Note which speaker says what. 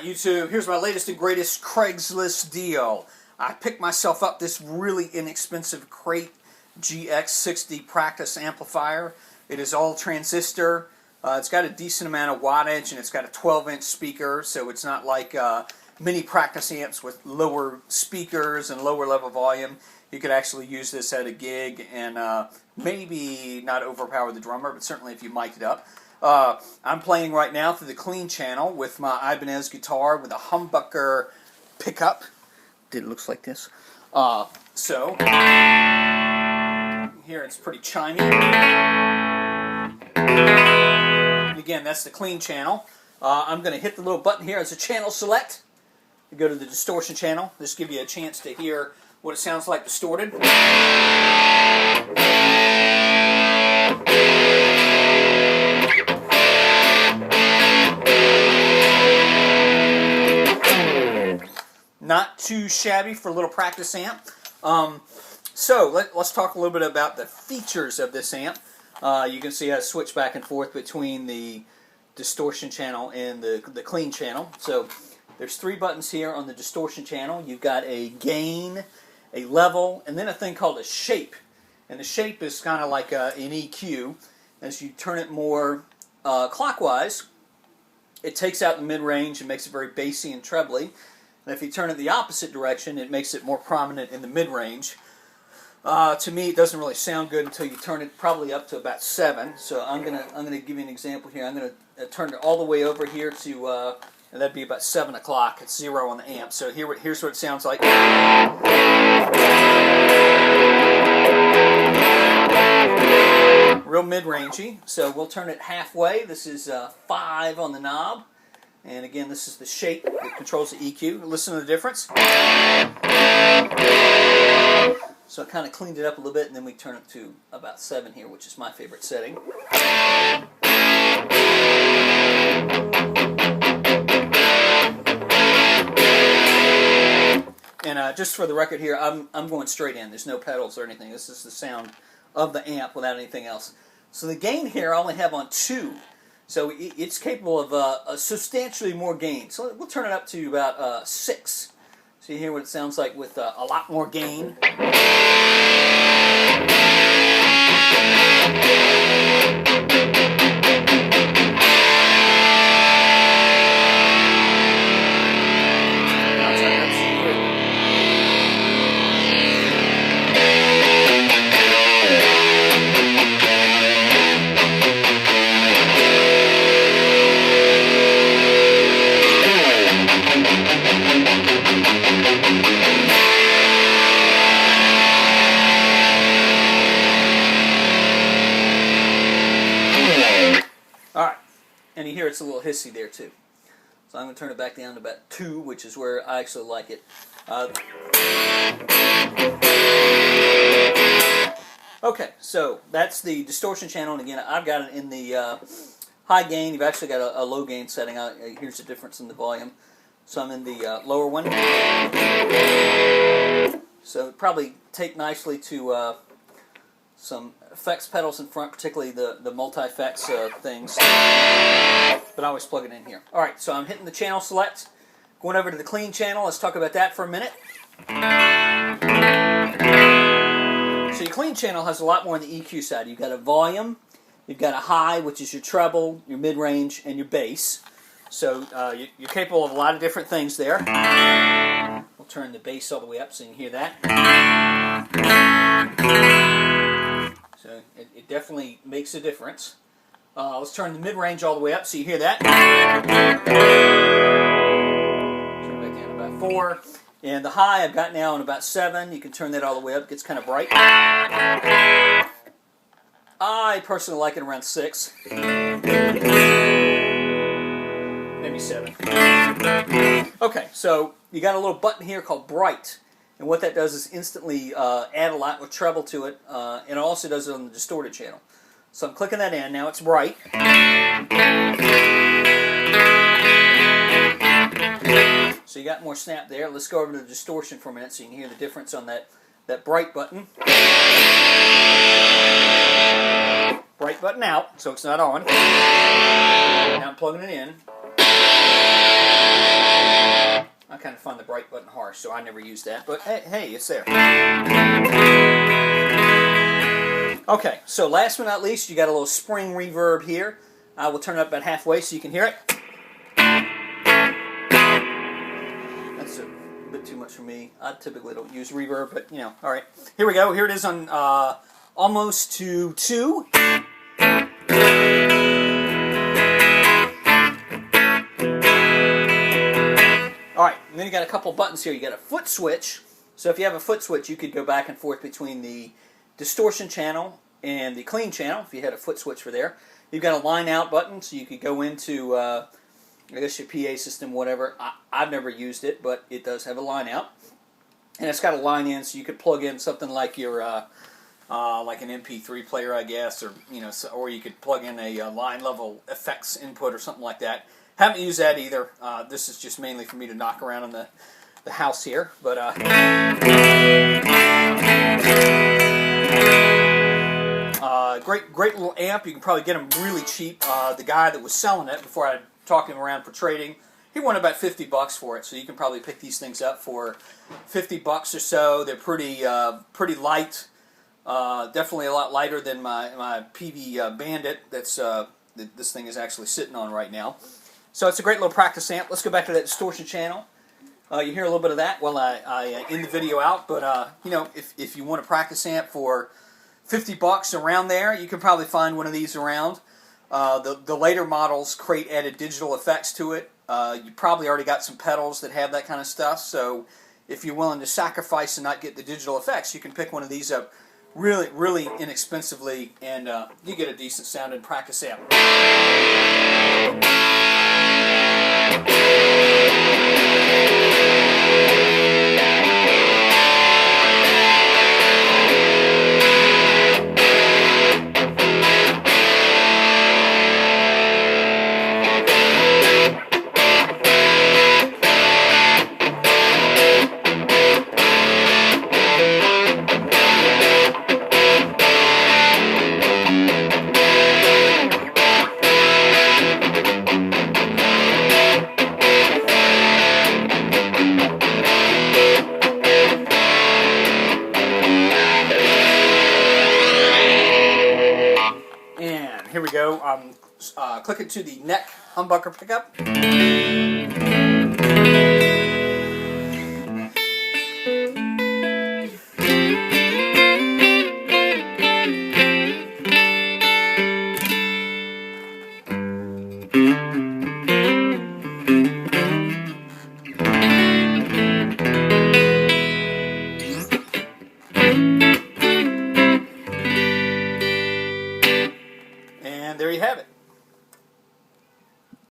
Speaker 1: Alright YouTube, here's my latest and greatest Craigslist deal. I picked myself up this really inexpensive crate GX-60 practice amplifier. It is all transistor. It's got a decent amount of wattage and it's got a 12-inch speaker, so it's not like mini practice amps with lower speakers and lower level volume. You could actually use this at a gig and maybe not overpower the drummer, but certainly if you mic it up. I'm playing right now through the clean channel with my Ibanez guitar with a humbucker pickup. It looks like this. So here it's pretty chimey. And again, that's the clean channel. I'm going to hit the little button here as a channel select. You go to the distortion channel. This gives you a chance to hear what it sounds like distorted. Not too shabby for a little practice amp. So let's talk a little bit about the features of this amp. You can see I switch back and forth between the distortion channel and the clean channel. So there's 3 buttons here on the distortion channel. You've got a gain, a level, and then a thing called a shape. And the shape is kind of like an EQ. As you turn it more clockwise, it takes out the mid-range and makes it very bassy and trebly. And if you turn it the opposite direction, it makes it more prominent in the mid-range. To me, it doesn't really sound good until you turn it probably up to about 7. So I'm gonna give you an example here. I'm gonna turn it all the way over here to, and that'd be about 7 o'clock. It's 0 on the amp. So here's what it sounds like. Real mid-rangey. So we'll turn it halfway. This is 5 on the knob. And again, this is the shape that controls the EQ. Listen to the difference. So I kind of cleaned it up a little bit, and then we turn it to about 7 here, which is my favorite setting. And just for the record here, I'm going straight in. There's no pedals or anything. This is the sound of the amp without anything else. So the gain here I only have on 2. So it's capable of substantially more gain. So we'll turn it up to about 6. So you hear what it sounds like with a lot more gain. Alright, and you hear it's a little hissy there too. So I'm going to turn it back down to about 2, which is where I actually like it. Okay, so that's the distortion channel, and again, I've got it in the high gain. You've actually got a low gain setting. Here's the difference in the volume. So I'm in the lower one. So it'd probably take nicely to some effects pedals in front, particularly the multi-effects things. But I always plug it in here. Alright, so I'm hitting the channel select. Going over to the clean channel, let's talk about that for a minute. So your clean channel has a lot more on the EQ side. You've got a volume, you've got a high, which is your treble, your mid-range, and your bass. So you're capable of a lot of different things there. We'll turn the bass all the way up so you can hear that. So it definitely makes a difference. Let's turn the mid-range all the way up so you hear that. Turn it back down to about 4. And the high I've got now on about 7. You can turn that all the way up. It gets kind of bright. I personally like it around 6. Maybe 7. Okay, so you got a little button here called bright. And what that does is instantly add a lot of treble to it, and it also does it on the distorted channel. So I'm clicking that in. Now it's bright. So you got more snap there. Let's go over to the distortion for a minute so you can hear the difference on that bright button. Bright button out, so it's not on. Now I'm plugging it in. I kind of find the bright button harsh, so I never use that. But hey, it's there. Okay, so last but not least, you got a little spring reverb here. I will turn it up about halfway so you can hear it. That's a bit too much for me. I typically don't use reverb, but you know, all right. Here we go. Here it is on almost to 2. Alright, and then you got a couple buttons here. You got a foot switch. So if you have a foot switch, you could go back and forth between the distortion channel and the clean channel, if you had a foot switch for there. You've got a line out button, so you could go into, I guess, your PA system, whatever. I've never used it, but it does have a line out. And it's got a line in, so you could plug in something like your, like an MP3 player, I guess, or, you know, or you could plug in a line level effects input or something like that. Haven't used that either. This is just mainly for me to knock around in the house here. But great little amp. You can probably get them really cheap. The guy that was selling it before I talked him around for trading, he wanted about $50 for it. So you can probably pick these things up for $50 or so. They're pretty light. Definitely a lot lighter than my PV Bandit. That's this thing is actually sitting on right now. So it's a great little practice amp. Let's go back to that distortion channel. You hear a little bit of that while I end the video out. But you know, if you want a practice amp for $50 around there, you can probably find one of these around. The later models create added digital effects to it. You probably already got some pedals that have that kind of stuff. So if you're willing to sacrifice and not get the digital effects, you can pick one of these up really inexpensively, and you get a decent sounding practice amp. Here we go. I'm clicking to the neck humbucker pickup.